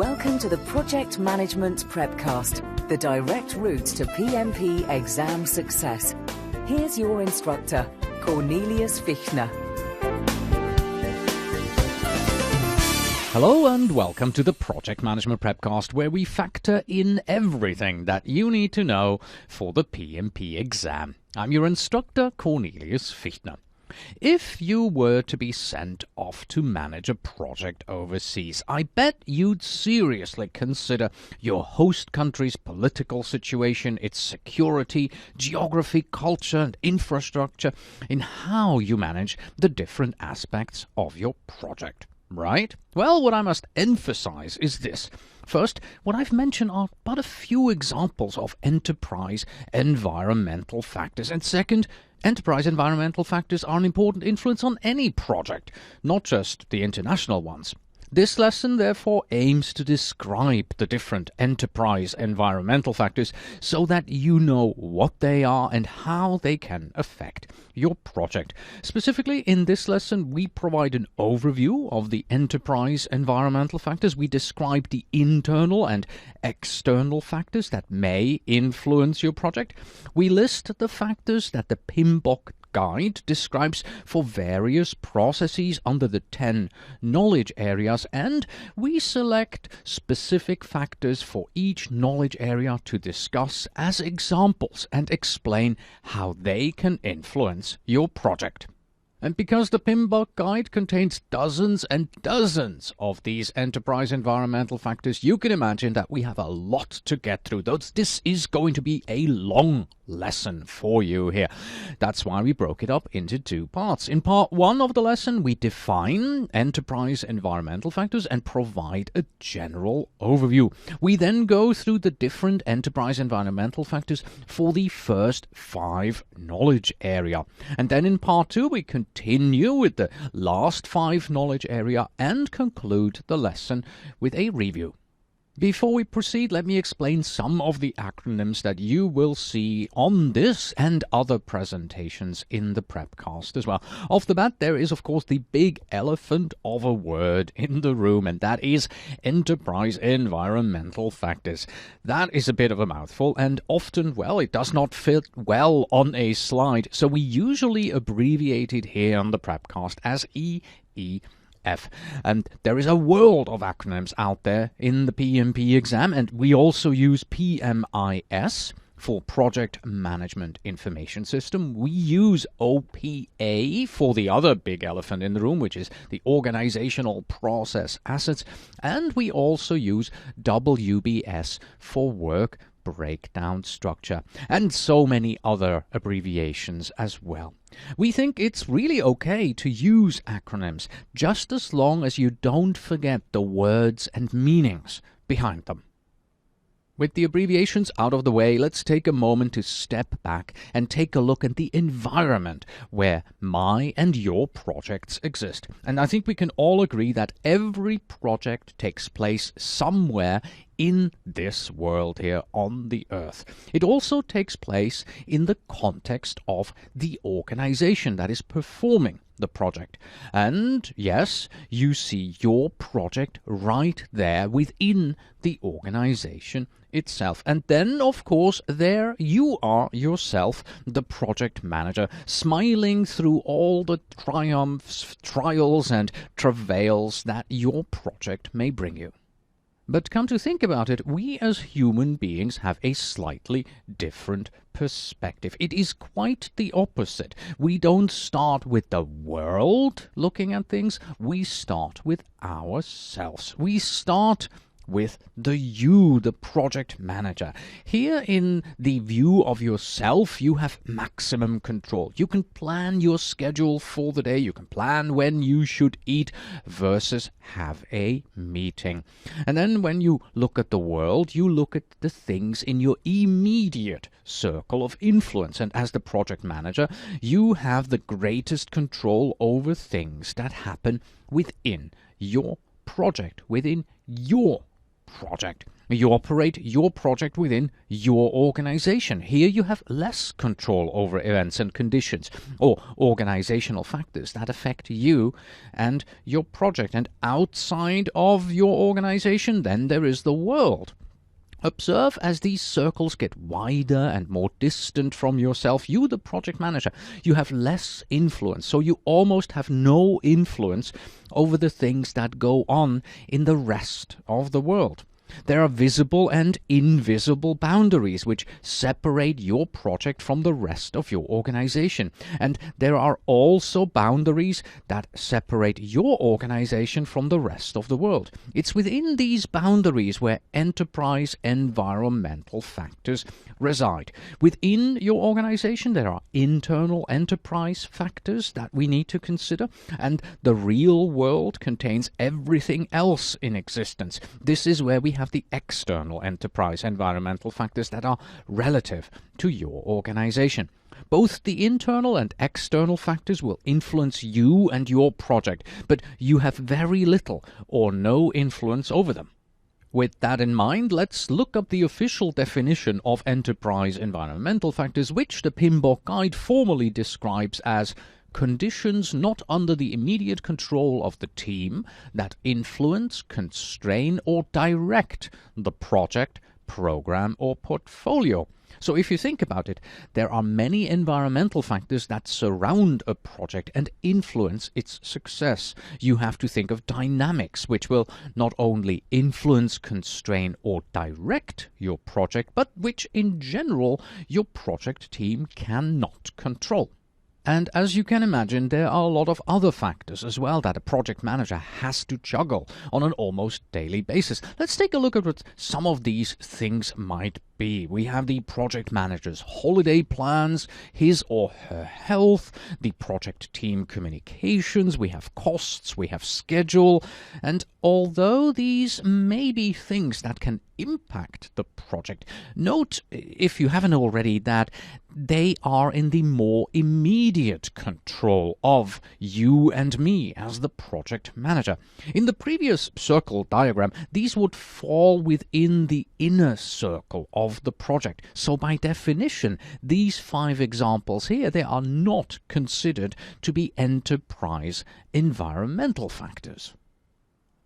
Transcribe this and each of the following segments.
Welcome to the Project Management Prepcast, the direct route to PMP exam success. Here's your instructor, Cornelius Fichtner. Hello and welcome to the Project Management Prepcast, where we factor in everything that you need to know for the PMP exam. I'm your instructor, Cornelius Fichtner. If you were to be sent off to manage a project overseas, I bet you'd seriously consider your host country's political situation, its security, geography, culture, and infrastructure in how you manage the different aspects of your project. Right? Well, what I must emphasize is this. First, what I've mentioned are but a few examples of enterprise environmental factors. And second, enterprise environmental factors are an important influence on any project, not just the international ones. This lesson, therefore, aims to describe the different enterprise environmental factors so that you know what they are and how they can affect your project. Specifically, in this lesson, we provide an overview of the enterprise environmental factors. We describe the internal and external factors that may influence your project. We list the factors that the PMBOK guide describes for various processes under the 10 knowledge areas, and we select specific factors for each knowledge area to discuss as examples and explain how they can influence your project. And because the PMBOK guide contains dozens and dozens of these enterprise environmental factors, you can imagine that we have a lot to get through. Though this is going to be a long lesson for you here. That's why we broke it up into two parts. In part one of the lesson, we define enterprise environmental factors and provide a general overview. We then go through the different enterprise environmental factors for the first 5 knowledge area. And then in part 2, we continue with the last 5 knowledge area and conclude the lesson with a review. Before we proceed, let me explain some of the acronyms that you will see on this and other presentations in the Prepcast as well. Off the bat, there is, of course, the big elephant of a word in the room, and that is enterprise environmental factors. That is a bit of a mouthful, and often, well, it does not fit well on a slide, so we usually abbreviate it here on the Prepcast as EEF. And there is a world of acronyms out there in the PMP exam, and we also use PMIS for Project Management Information System. We use OPA for the other big elephant in the room, which is the Organizational Process Assets, and we also use WBS for Work Breakdown Structure, and so many other abbreviations as well. We think it's really okay to use acronyms, just as long as you don't forget the words and meanings behind them. With the abbreviations out of the way, let's take a moment to step back and take a look at the environment where my and your projects exist. And I think we can all agree that every project takes place somewhere in this world here on the earth. It also takes place in the context of the organization that is performing the project. And yes, you see your project right there within the organization itself. And then, of course, there you are yourself, the project manager, smiling through all the triumphs, trials, and travails that your project may bring you. But come to think about it, we as human beings have a slightly different perspective. It is quite the opposite. We don't start with the world looking at things. We start with ourselves. We start with the project manager. Here in the view of yourself, you have maximum control. You can plan your schedule for the day. You can plan when you should eat versus have a meeting. And then when you look at the world, you look at the things in your immediate circle of influence. And as the project manager, you have the greatest control over things that happen within your project, within your project. You operate your project within your organization. Here you have less control over events and conditions or organizational factors that affect you and your project. And outside of your organization, then there is the world. Observe as these circles get wider and more distant from yourself. You, the project manager, you have less influence. So you almost have no influence over the things that go on in the rest of the world. There are visible and invisible boundaries which separate your project from the rest of your organization. And there are also boundaries that separate your organization from the rest of the world. It's within these boundaries where enterprise environmental factors reside. Within your organization, there are internal enterprise factors that we need to consider, and the real world contains everything else in existence. This is where we have the external enterprise environmental factors that are relative to your organization. Both the internal and external factors will influence you and your project, but you have very little or no influence over them. With that in mind, let's look up the official definition of enterprise environmental factors, which the PMBOK guide formally describes as conditions not under the immediate control of the team that influence, constrain, or direct the project, program, or portfolio. So if you think about it, there are many environmental factors that surround a project and influence its success. You have to think of dynamics, which will not only influence, constrain, or direct your project, but which in general your project team cannot control. And as you can imagine, there are a lot of other factors as well that a project manager has to juggle on an almost daily basis. Let's take a look at what some of these things might be. We have the project manager's holiday plans, his or her health, the project team communications, we have costs, we have schedule, and although these may be things that can impact the project, note, if you haven't already, that they are in the more immediate control of you and me as the project manager. In the previous circle diagram, these would fall within the inner circle of the project. So by definition, these 5 examples here, they are not considered to be enterprise environmental factors.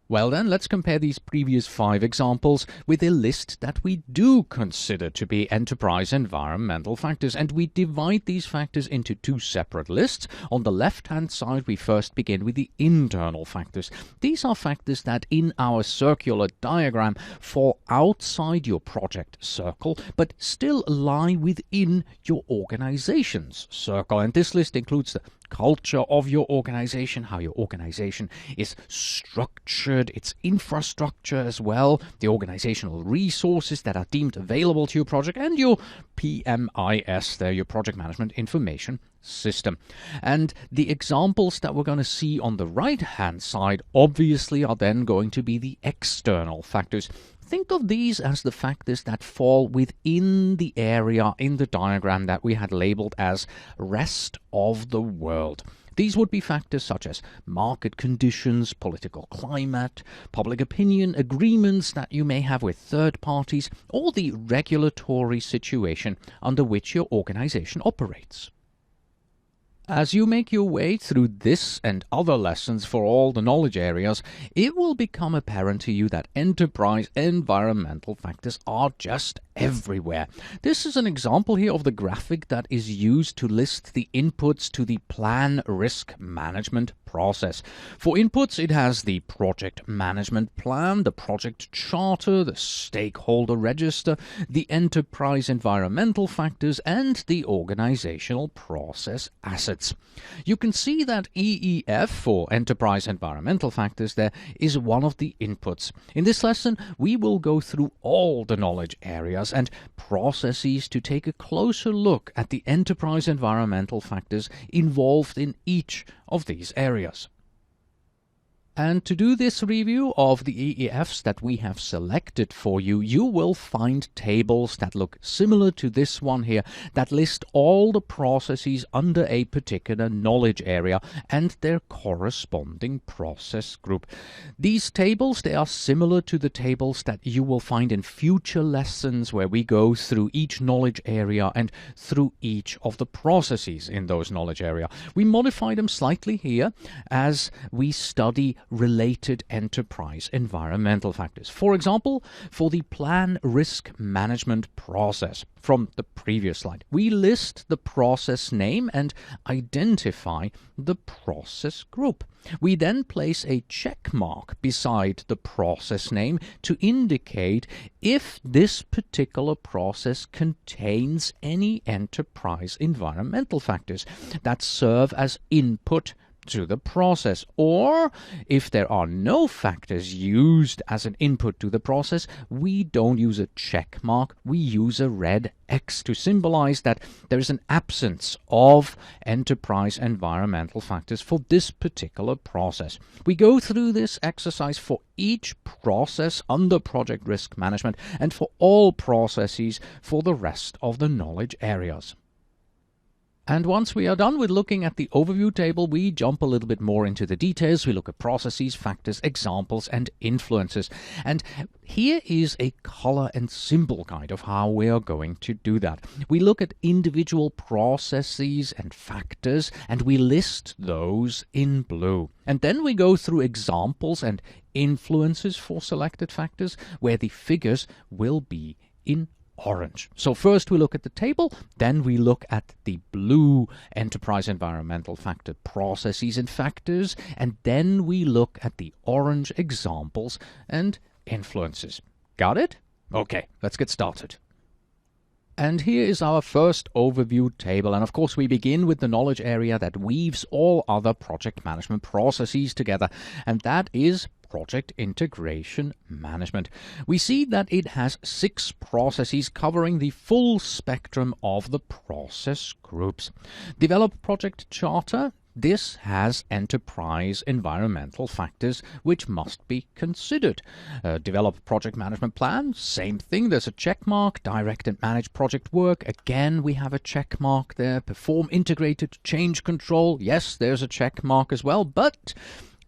Well then, let's compare these previous 5 examples with a list that we do consider to be enterprise environmental factors, and we divide these factors into 2 separate lists. On the left-hand side, we first begin with the internal factors. These are factors that in our circular diagram fall outside your project circle, but still lie within your organization's circle. And this list includes the culture of your organization, how your organization is structured, its infrastructure as well, the organizational resources that are deemed available to your project, and your PMIS, there, your project management information system. And the examples that we're going to see on the right-hand side obviously are then going to be the external factors. Think of these as the factors that fall within the area in the diagram that we had labeled as rest of the world. These would be factors such as market conditions, political climate, public opinion, agreements that you may have with third parties, or the regulatory situation under which your organization operates. As you make your way through this and other lessons for all the knowledge areas, it will become apparent to you that enterprise environmental factors are just everywhere. This is an example here of the graphic that is used to list the inputs to the plan risk management process. For inputs, it has the project management plan, the project charter, the stakeholder register, the enterprise environmental factors, and the organizational process assets. You can see that EEF, for enterprise environmental factors, there is one of the inputs. In this lesson, we will go through all the knowledge areas and processes to take a closer look at the enterprise environmental factors involved in each of these areas. And to do this review of the EEFs that we have selected for you, you will find tables that look similar to this one here, that list all the processes under a particular knowledge area and their corresponding process group. These tables, they are similar to the tables that you will find in future lessons where we go through each knowledge area and through each of the processes in those knowledge area. We modify them slightly here as we study related enterprise environmental factors. For example, for the plan risk management process from the previous slide, we list the process name and identify the process group. We then place a check mark beside the process name to indicate if this particular process contains any enterprise environmental factors that serve as input to the process, or if there are no factors used as an input to the process, we don't use a check mark, we use a red X to symbolize that there is an absence of enterprise environmental factors for this particular process. We go through this exercise for each process under project risk management and for all processes for the rest of the knowledge areas. And once we are done with looking at the overview table, we jump a little bit more into the details. We look at processes, factors, examples, and influences. And here is a color and symbol guide of how we are going to do that. We look at individual processes and factors, and we list those in blue. And then we go through examples and influences for selected factors, where the figures will be in orange. So first we look at the table, then we look at the blue enterprise environmental factor processes and factors, and then we look at the orange examples and influences. Got it? Okay, let's get started. And here is our first overview table, and of course we begin with the knowledge area that weaves all other project management processes together, and that is project integration management. We see that it has 6 processes covering the full spectrum of the process groups. Develop project charter. This has enterprise environmental factors which must be considered. Develop project management plan, same thing, there's a check mark. Direct and manage project work, again we have a check mark there. Perform integrated change control, yes, there's a check mark as well, but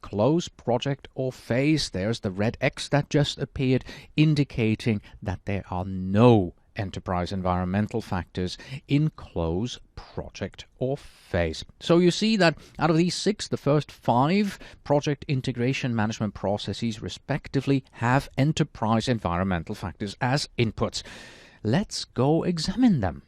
close project or phase, there's the red X that just appeared, indicating that there are no enterprise environmental factors in close project or phase. So you see that out of these 6, the first 5 project integration management processes respectively have enterprise environmental factors as inputs. Let's go examine them.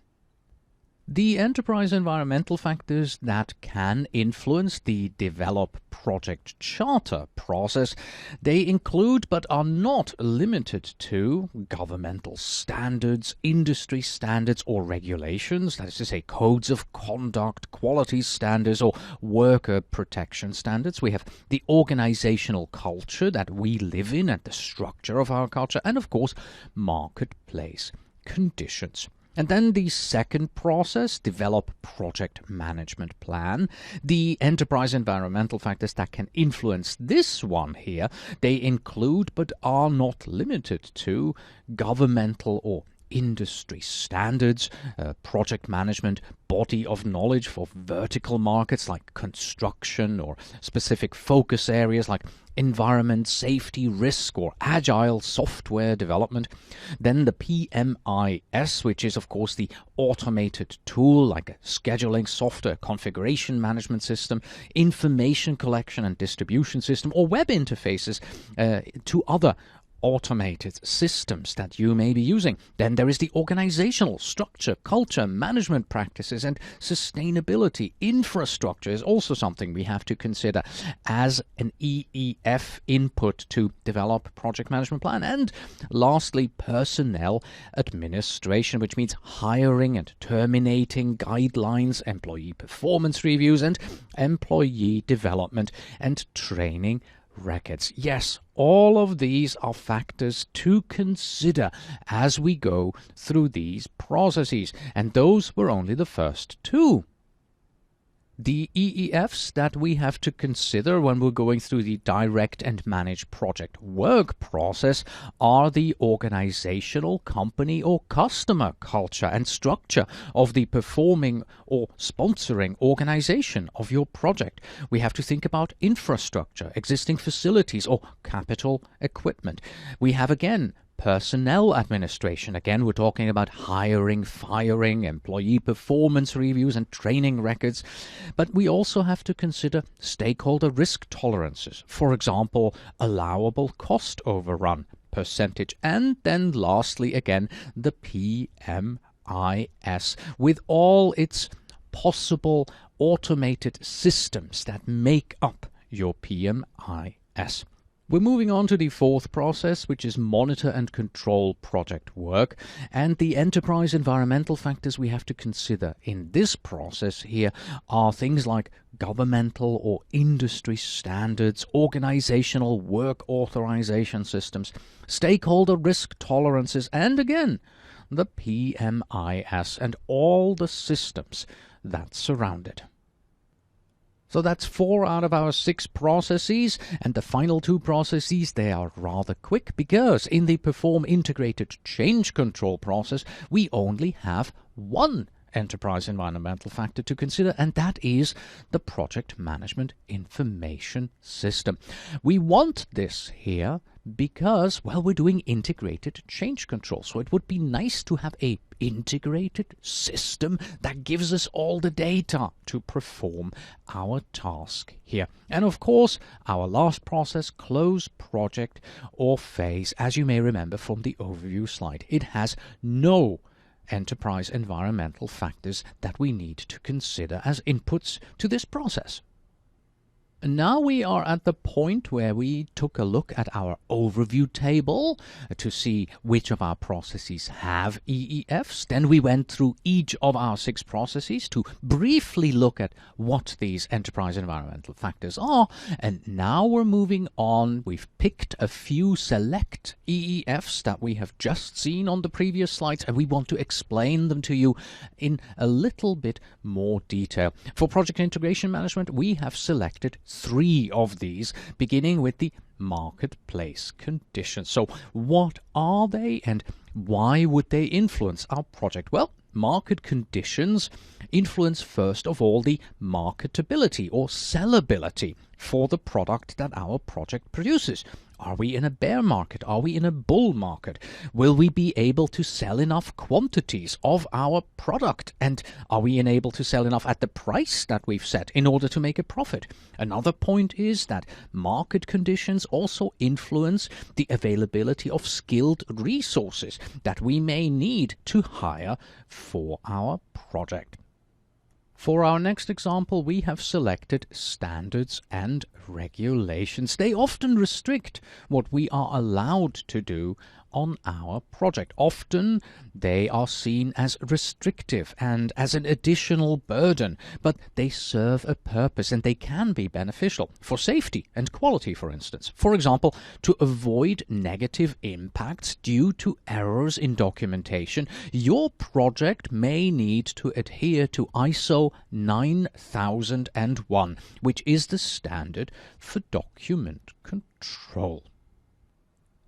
The enterprise environmental factors that can influence the develop project charter process, they include but are not limited to governmental standards, industry standards or regulations, that is to say codes of conduct, quality standards or worker protection standards. We have the organizational culture that we live in and the structure of our culture, and of course marketplace conditions. And then the second process, develop project management plan. The enterprise environmental factors that can influence this one here, they include but are not limited to governmental or industry standards, project management, body of knowledge for vertical markets like construction or specific focus areas like environment, safety, risk or agile software development. Then the PMIS, which is of course the automated tool like a scheduling software, configuration management system, information collection and distribution system or web interfaces to other automated systems that you may be using. Then there is the organizational structure, culture, management practices, and sustainability. Infrastructure is also something we have to consider as an EEF input to develop project management plan. And lastly, personnel administration, which means hiring and terminating guidelines, employee performance reviews, and employee development and training records. Yes, all of these are factors to consider as we go through these processes, and those were only the first 2. The EEFs that we have to consider when we're going through the direct and manage project work process are the organizational, company or customer culture and structure of the performing or sponsoring organization of your project. We have to think about infrastructure, existing facilities or capital equipment. We have again personnel administration. Again, we're talking about hiring, firing, employee performance reviews and training records. But we also have to consider stakeholder risk tolerances. For example, allowable cost overrun percentage. And then lastly, again, the PMIS with all its possible automated systems that make up your PMIS. We're moving on to the fourth process, which is monitor and control project work. And the enterprise environmental factors we have to consider in this process here are things like governmental or industry standards, organizational work authorization systems, stakeholder risk tolerances, and again, the PMIS and all the systems that surround it. So that's 4 out of our 6 processes, and the final 2 processes, they are rather quick because in the perform integrated change control process, we only have one enterprise environmental factor to consider, and that is the project management information system. We want this here because, well, we're doing integrated change control, so it would be nice to have a integrated system that gives us all the data to perform our task here. And of course, our last process, close project or phase, as you may remember from the overview slide, it has no enterprise environmental factors that we need to consider as inputs to this process. Now we are at the point where we took a look at our overview table to see which of our processes have EEFs. Then we went through each of our 6 processes to briefly look at what these enterprise environmental factors are. And now we're moving on. We've picked a few select EEFs that we have just seen on the previous slides, and we want to explain them to you in a little bit more detail. For project integration management, we have selected 3 of these, beginning with the marketplace conditions. So what are they and why would they influence our project? Well, market conditions influence first of all the marketability or sellability for the product that our project produces. Are we in a bear market? Are we in a bull market? Will we be able to sell enough quantities of our product? And are we able to sell enough at the price that we've set in order to make a profit? Another point is that market conditions also influence the availability of skilled resources that we may need to hire for our project. For our next example, we have selected standards and regulations. They often restrict what we are allowed to do on our project. Often they are seen as restrictive and as an additional burden, but they serve a purpose and they can be beneficial for safety and quality, for instance. For example, to avoid negative impacts due to errors in documentation, your project may need to adhere to ISO 9001, which is the standard for document control.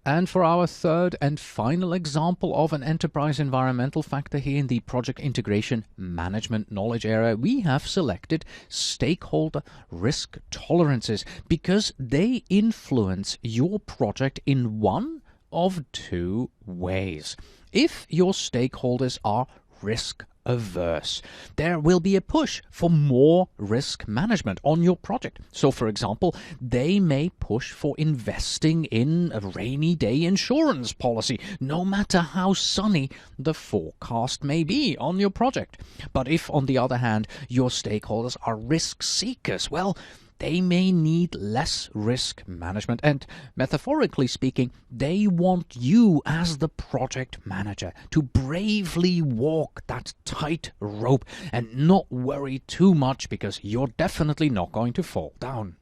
And for our third and final example of an enterprise environmental factor here in the project integration management knowledge area, we have selected stakeholder risk tolerances because they influence your project in one of 2 ways. If your stakeholders are risk averse, there will be a push for more risk management on your project. So, for example, they may push for investing in a rainy day insurance policy, no matter how sunny the forecast may be on your project. But if, on the other hand, your stakeholders are risk seekers, well, they may need less risk management, and metaphorically speaking, they want you as the project manager to bravely walk that tight rope and not worry too much because you're definitely not going to fall down.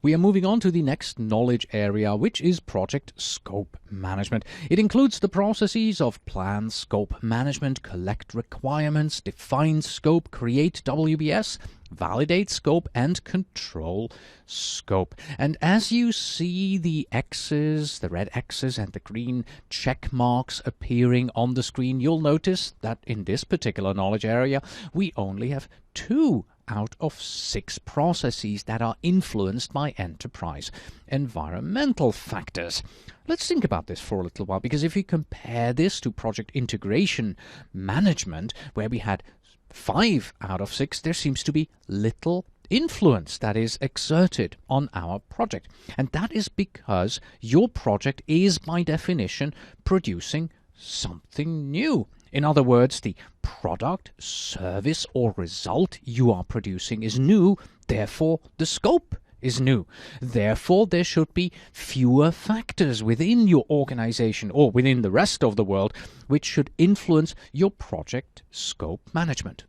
We are moving on to the next knowledge area, which is project scope management. It includes the processes of plan scope management, collect requirements, define scope, create WBS, validate scope, and control scope. And as you see the X's, the red X's and the green check marks appearing on the screen, you'll notice that in this particular knowledge area, we only have 2 out of 6 processes that are influenced by enterprise environmental factors. Let's think about this for a little while, because if you compare this to project integration management, where we had 5 out of 6, there seems to be little influence that is exerted on our project. And that is because your project is by definition producing something new. In other words, the product, service, or result you are producing is new, therefore the scope is new. Therefore, there should be fewer factors within your organization or within the rest of the world which should influence your project scope management.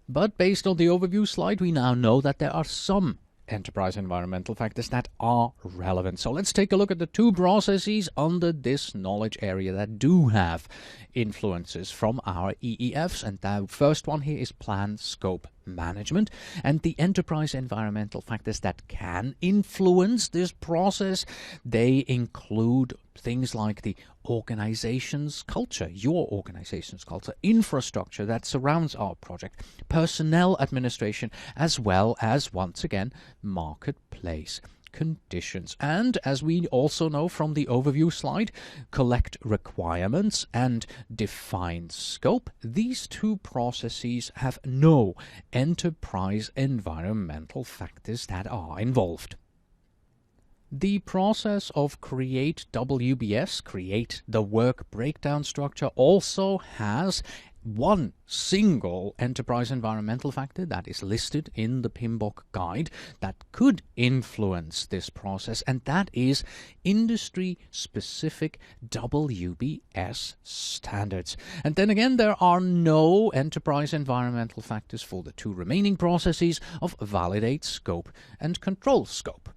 But based on the overview slide, we now know that there are some enterprise environmental factors that are relevant. So let's take a look at the 2 processes under this knowledge area that do have influences from our EEFs. And the first one here is plan scope management. And the enterprise environmental factors that can influence this process, they include things like the organization's culture, your organization's culture, infrastructure that surrounds our project, personnel administration, as well as, once again, marketplace conditions. And as we also know from the overview slide, collect requirements and define scope. These 2 processes have no enterprise environmental factors that are involved. The process of create WBS, create the work breakdown structure, also has one single enterprise environmental factor that is listed in the PMBOK guide that could influence this process, and that is industry-specific WBS standards. And then again, there are no enterprise environmental factors for the 2 remaining processes of validate scope and control scope.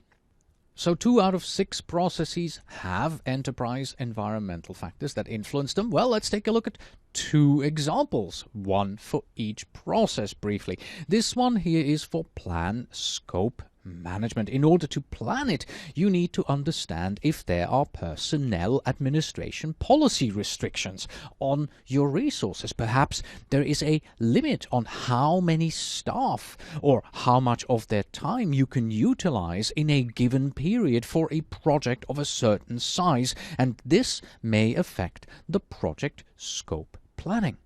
So 2 out of 6 processes have enterprise environmental factors that influence them. Well, let's take a look at 2 examples, one for each process briefly. This one here is for plan scope management. In order to plan it, you need to understand if there are personnel administration policy restrictions on your resources. Perhaps there is a limit on how many staff or how much of their time you can utilize in a given period for a project of a certain size, and this may affect the project scope planning.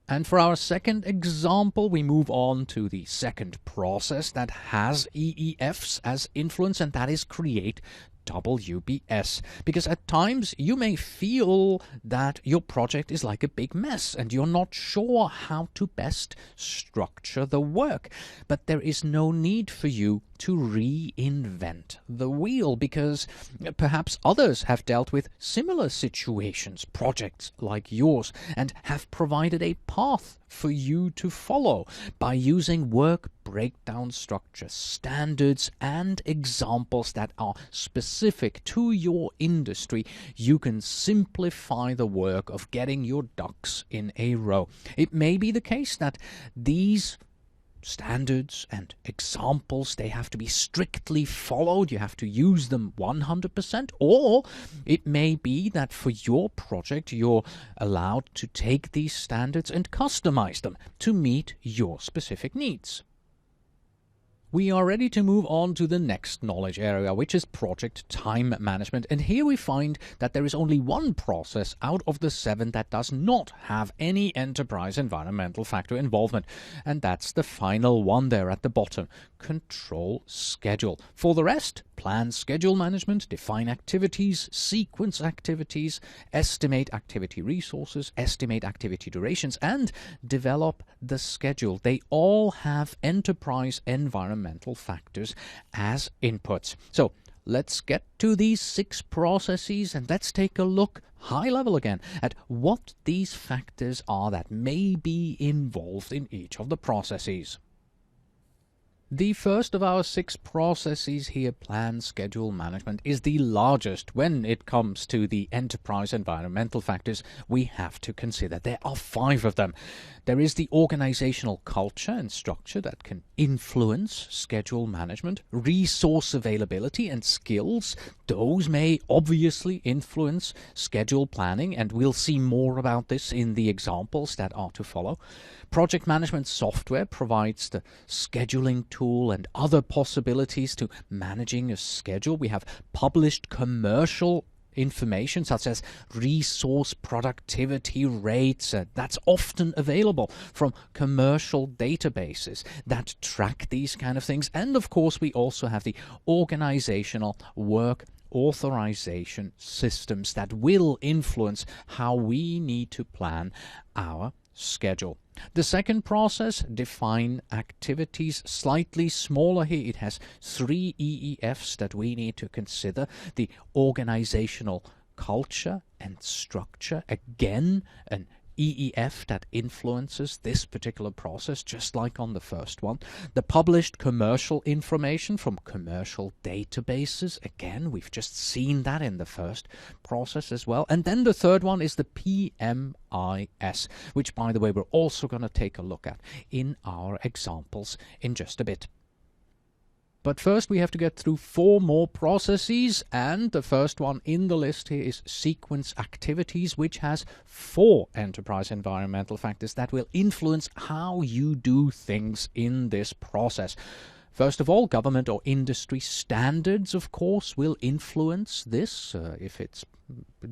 And for our second example, we move on to the second process that has EEFs as influence, and that is create WBS. Because at times you may feel that your project is like a big mess and you're not sure how to best structure the work. But there is no need for you to reinvent the wheel, because perhaps others have dealt with similar situations, projects like yours, and have provided a path for you to follow by using work breakdown structure standards and examples that are specific to your industry. You can simplify the work of getting your ducks in a row. It may be the case that these standards and examples, they have to be strictly followed. You have to use them 100%, or it may be that for your project you're allowed to take these standards and customize them to meet your specific needs. We are ready to move on to the next knowledge area, which is project time management. And here we find that there is only one process out of the 7 that does not have any enterprise environmental factor involvement. And that's the final one there at the bottom, control schedule. For the rest, plan schedule management, define activities, sequence activities, estimate activity resources, estimate activity durations, and develop the schedule. They all have enterprise environmental factors as inputs. So let's get to these 6 processes and let's take a look high level again at what these factors are that may be involved in each of the processes. The first of our 6 processes here, plan, schedule, management, is the largest when it comes to the enterprise environmental factors we have to consider. There are 5 of them. There is the organizational culture and structure that can influence schedule management, resource availability and skills. Those may obviously influence schedule planning, and we'll see more about this in the examples that are to follow. Project management software provides the scheduling tool and other possibilities to managing a schedule. We have published commercial information such as resource productivity rates that's often available from commercial databases that track these kind of things. And of course, we also have the organizational work authorization systems that will influence how we need to plan our schedule. The second process, define activities, slightly smaller here. It has 3 EEFs that we need to consider. The organizational culture and structure, again an EEF that influences this particular process, just like on the first one. The published commercial information from commercial databases, again, we've just seen that in the first process as well. And then the third one is the PMIS, which, by the way, we're also going to take a look at in our examples in just a bit. But first we have to get through 4 more processes, and the first one in the list here is sequence activities, which has 4 enterprise environmental factors that will influence how you do things in this process. First of all, government or industry standards, of course, will influence this. If it's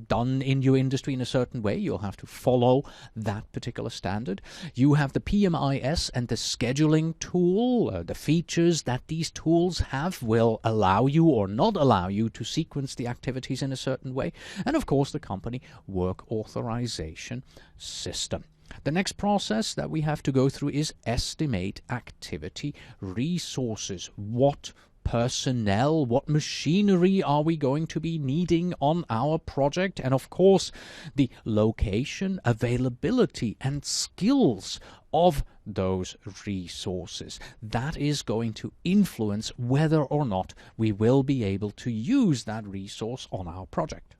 done in your industry in a certain way, you'll have to follow that particular standard. You have the PMIS and the scheduling tool. The features that these tools have will allow you or not allow you to sequence the activities in a certain way. And of course, the company work authorization system. The next process that we have to go through is estimate activity resources. What personnel, what machinery are we going to be needing on our project? And of course, the location, availability, and skills of those resources. That is going to influence whether or not we will be able to use that resource on our project.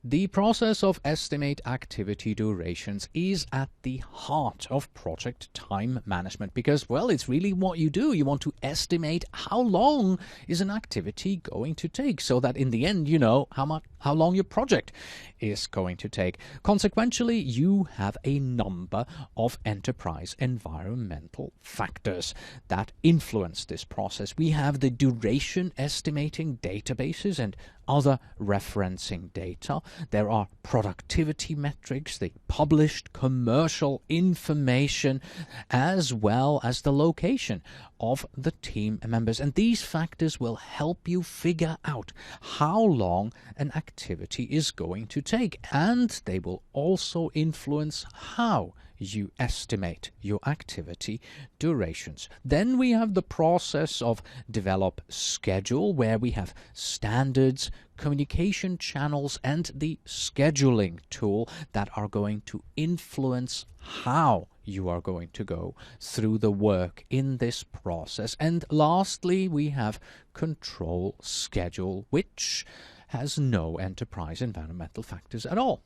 The process of estimate activity durations is at the heart of project time management because, well, it's really what you do. You want to estimate how long is an activity going to take so that in the end you know how long your project is going to take. Consequently, you have a number of enterprise environmental factors that influence this process. We have the duration estimating databases and other referencing data. There are productivity metrics, the published commercial information, as well as the location of the team members. And these factors will help you figure out how long an activity is going to take. And they will also influence how you estimate your activity durations. Then we have the process of develop schedule, where we have standards, communication channels, and the scheduling tool that are going to influence how you are going to go through the work in this process. And lastly, we have control schedule, which has no enterprise environmental factors at all.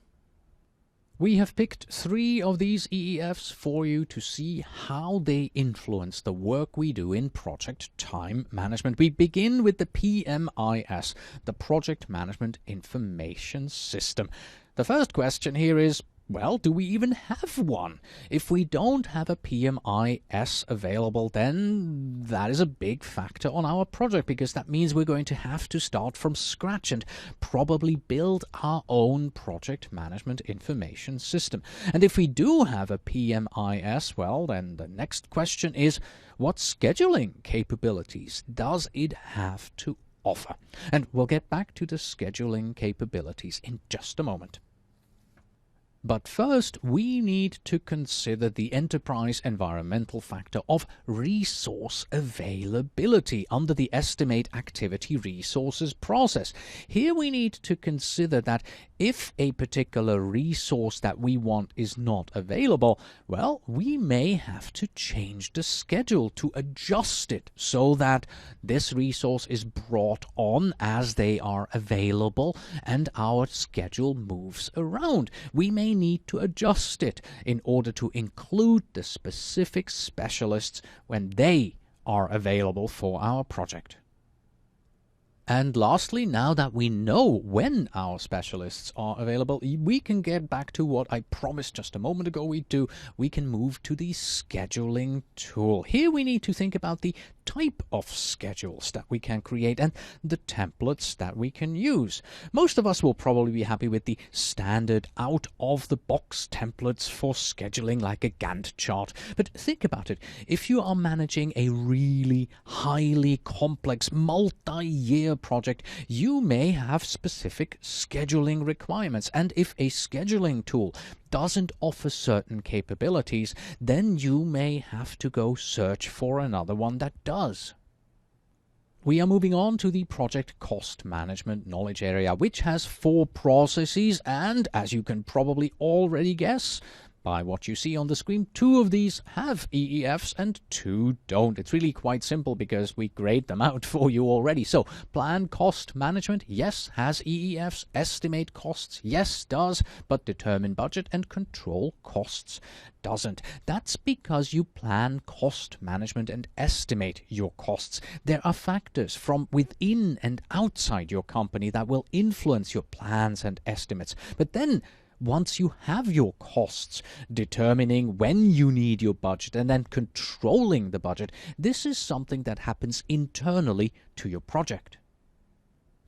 We have picked 3 of these EEFs for you to see how they influence the work we do in project time management. We begin with the PMIS, the Project Management Information System. The first question here is, well, do we even have one? If we don't have a PMIS available, then that is a big factor on our project, because that means we're going to have to start from scratch and probably build our own project management information system. And if we do have a PMIS, well, then the next question is, what scheduling capabilities does it have to offer? And we'll get back to the scheduling capabilities in just a moment. But first, we need to consider the enterprise environmental factor of resource availability under the Estimate Activity Resources process. Here we need to consider that if a particular resource that we want is not available, well, we may have to change the schedule to adjust it so that this resource is brought on as they are available and our schedule moves around. We may need to adjust it in order to include the specific specialists when they are available for our project. And lastly, now that we know when our specialists are available, we can get back to what I promised just a moment ago we do. We can move to the scheduling tool. Here we need to think about the type of schedules that we can create and the templates that we can use. Most of us will probably be happy with the standard out-of-the-box templates for scheduling like a Gantt chart. But think about it. If you are managing a really highly complex multi-year project, you may have specific scheduling requirements. And if a scheduling tool doesn't offer certain capabilities, then you may have to go search for another one that does. We are moving on to the project cost management knowledge area, which has 4 processes, and as you can probably already guess by what you see on the screen, 2 of these have EEFs and 2 don't. It's really quite simple because we grade them out for you already. So plan cost management, yes, has EEFs. Estimate costs, yes, does, but determine budget and control costs doesn't. That's because you plan cost management and estimate your costs. There are factors from within and outside your company that will influence your plans and estimates. But then once you have your costs, determining when you need your budget and then controlling the budget, this is something that happens internally to your project.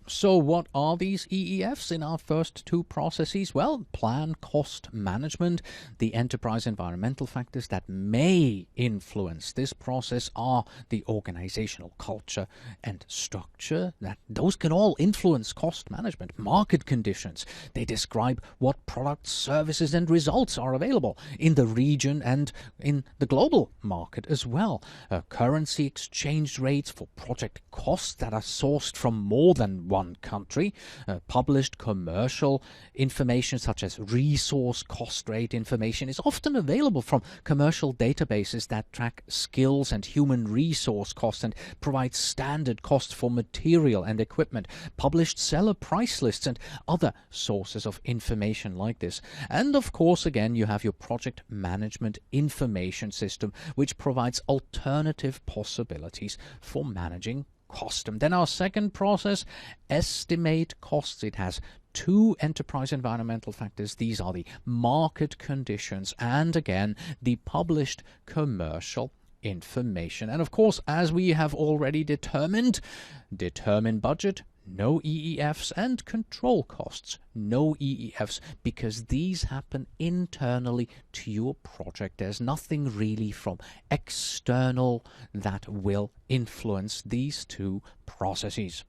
So what are these EEFs in our first 2 processes? Well, plan cost management. The enterprise environmental factors that may influence this process are the organizational culture and structure. Those can all influence cost management. Market conditions. They describe what products, services and results are available in the region and in the global market as well. Currency exchange rates for project costs that are sourced from more than one country, published commercial information such as resource cost rate information is often available from commercial databases that track skills and human resource costs and provide standard costs for material and equipment, published seller price lists and other sources of information like this. And of course, again, you have your project management information system, which provides alternative possibilities for managing cost. And then our second process, estimate costs. It has 2 enterprise environmental factors. These are the market conditions and again the published commercial information. And of course, as we have already determined, determine budget, no EEFs, and control costs, no EEFs, because these happen internally to your project. There's nothing really from external that will influence these 2 processes.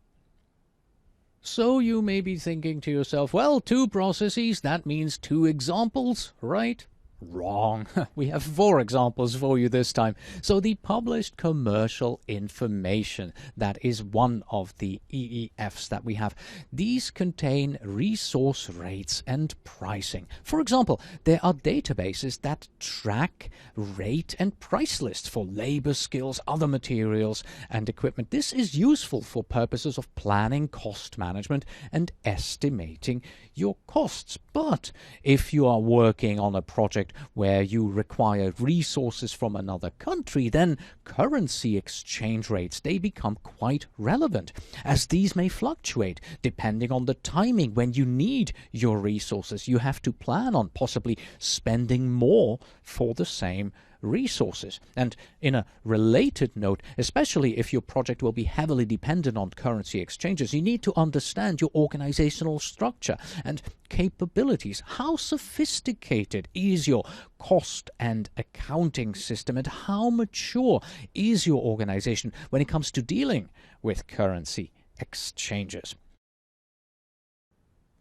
So you may be thinking to yourself, well, 2 processes, that means 2 examples, right? Wrong. We have 4 examples for you this time. So the published commercial information, that is one of the EEFs that we have. These contain resource rates and pricing. For example, there are databases that track rate and price lists for labor skills, other materials and equipment. This is useful for purposes of planning cost management and estimating your costs. But if you are working on a project where you require resources from another country, then currency exchange rates, they become quite relevant, as these may fluctuate depending on the timing when you need your resources. You have to plan on possibly spending more for the same resources. And in a related note, especially if your project will be heavily dependent on currency exchanges, you need to understand your organizational structure and capabilities. How sophisticated is your cost and accounting system, and how mature is your organization when it comes to dealing with currency exchanges?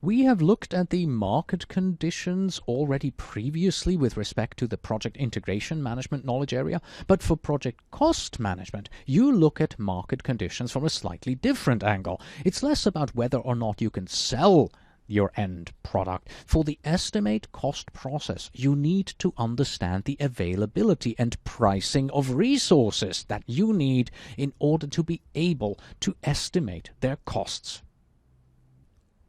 We have looked at the market conditions already previously with respect to the project integration management knowledge area, but for project cost management, you look at market conditions from a slightly different angle. It's less about whether or not you can sell your end product. For the estimate cost process, you need to understand the availability and pricing of resources that you need in order to be able to estimate their costs.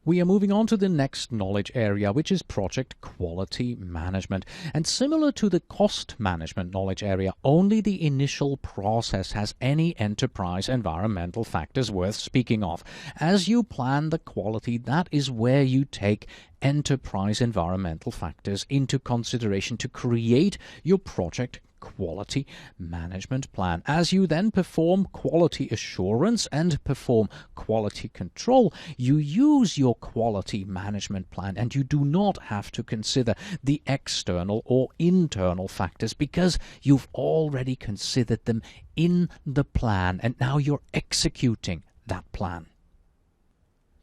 We are moving on to the next knowledge area, which is project quality management. And similar to the cost management knowledge area, only the initial process has any enterprise environmental factors worth speaking of. As you plan the quality, that is where you take enterprise environmental factors into consideration to create your project quality management plan. As you then perform quality assurance and perform quality control, you use your quality management plan, and you do not have to consider the external or internal factors because you've already considered them in the plan, and now you're executing that plan.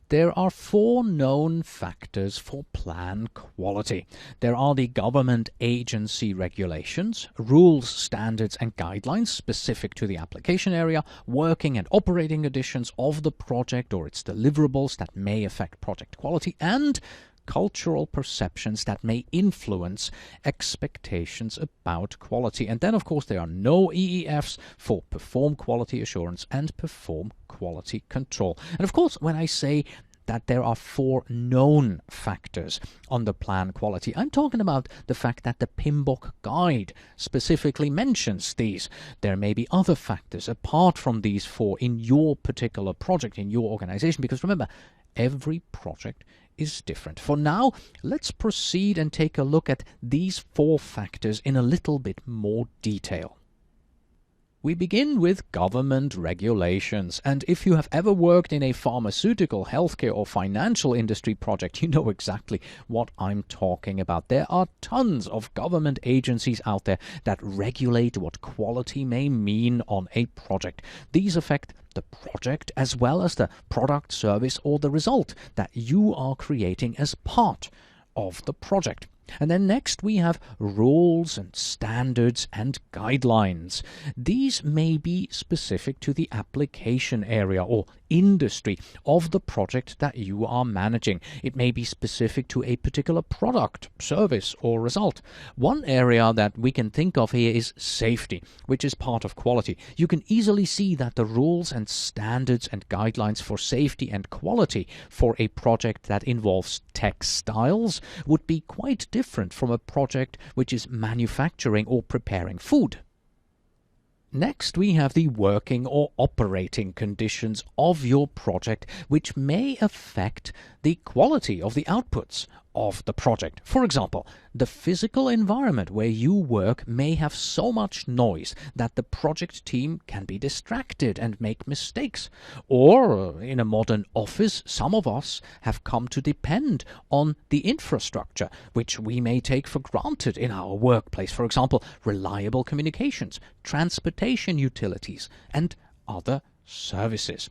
There are 4 known factors for plan quality. There are the government agency regulations, rules, standards and guidelines specific to the application area, working and operating conditions of the project or its deliverables that may affect project quality, and cultural perceptions that may influence expectations about quality. And then, of course, there are no EEFs for perform quality assurance and perform quality control. And of course, when I say that there are 4 known factors on the plan quality, I'm talking about the fact that the PMBOK guide specifically mentions these. There may be other factors apart from these 4 in your particular project, in your organization, because remember, every project is different. For now, let's proceed and take a look at these 4 factors in a little bit more detail. We begin with government regulations, and if you have ever worked in a pharmaceutical, healthcare or financial industry project, you know exactly what I'm talking about. There are tons of government agencies out there that regulate what quality may mean on a project. These affect the project as well as the product, service or the result that you are creating as part of the project. And then next we have rules and standards and guidelines. These may be specific to the application area or industry of the project that you are managing. It may be specific to a particular product, service or result. One area that we can think of here is safety, which is part of quality. You can easily see that the rules and standards and guidelines for safety and quality for a project that involves textiles would be quite different from a project which is manufacturing or preparing food. Next, we have the working or operating conditions of your project, which may affect the quality of the outputs of the project. For example, the physical environment where you work may have so much noise that the project team can be distracted and make mistakes. Or in a modern office, some of us have come to depend on the infrastructure, which we may take for granted in our workplace. For example, reliable communications, transportation utilities, and other services.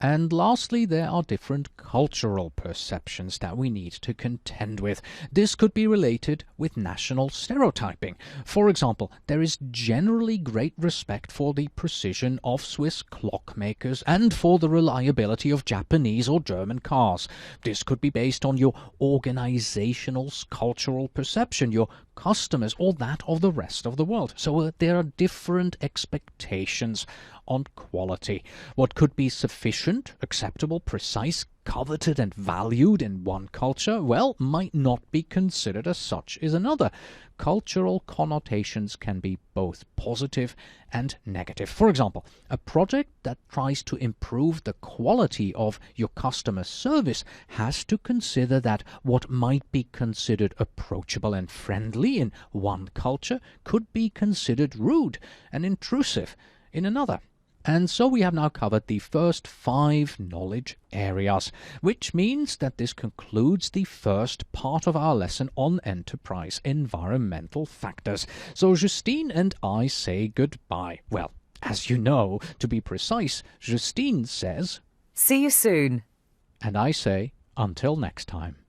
And lastly, there are different cultural perceptions that we need to contend with. This could be related with national stereotyping. For example, there is generally great respect for the precision of Swiss clockmakers and for the reliability of Japanese or German cars. This could be based on your organizational cultural perception, your customers, or that of the rest of the world. So there are different expectations on quality. What could be sufficient, acceptable, precise, coveted and valued in one culture, well, might not be considered as such in another. Cultural connotations can be both positive and negative. For example, a project that tries to improve the quality of your customer service has to consider that what might be considered approachable and friendly in one culture could be considered rude and intrusive in another. And so we have now covered the first 5 knowledge areas, which means that this concludes the first part of our lesson on enterprise environmental factors. So Justine and I say goodbye. Well, as you know, to be precise, Justine says, See you soon. And I say, Until next time.